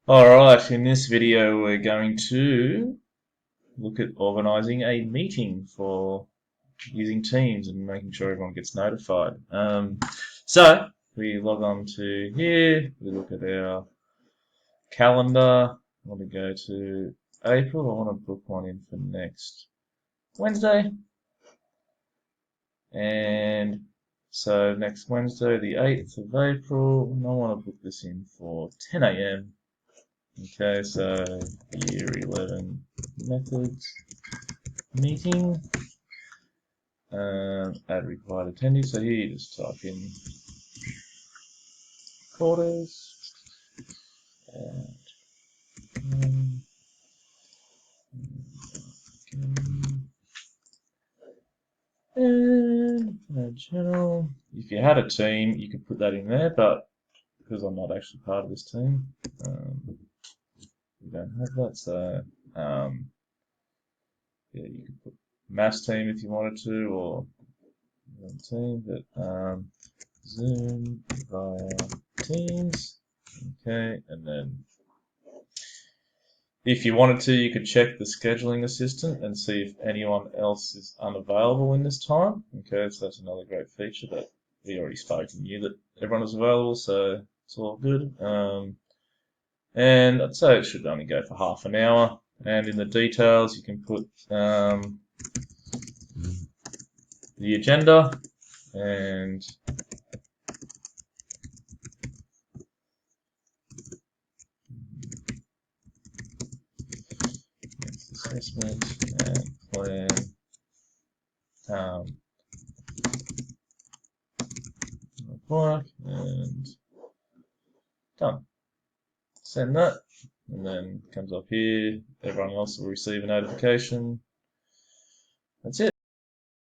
Alright, in this video we're going to look at organising a meeting for using Teams and making sure everyone gets notified. So we log on to here, we look at our calendar. I want to go to April. I want to book one in for next Wednesday. And so next Wednesday, the 8th of April, and I want to book this in for 10 a.m. Okay, so year 11 methods meeting, add required attendees. So here you just type in quarters and channel. If you had a team, you could put that in there, but because I'm not actually part of this team, we don't have that. So yeah, you could put mass team if you wanted to, or team, but Zoom via Teams. Okay, and then if you wanted to, you could check the scheduling assistant and see if anyone else is unavailable in this time. Okay, so that's another great feature that we already spoke and knew that everyone was available, so it's all good. And I'd say it should only go for half an hour. And in the details, you can put the agenda and assessment and plan work and done. Send that, and then comes up here. Everyone else will receive a notification. That's it.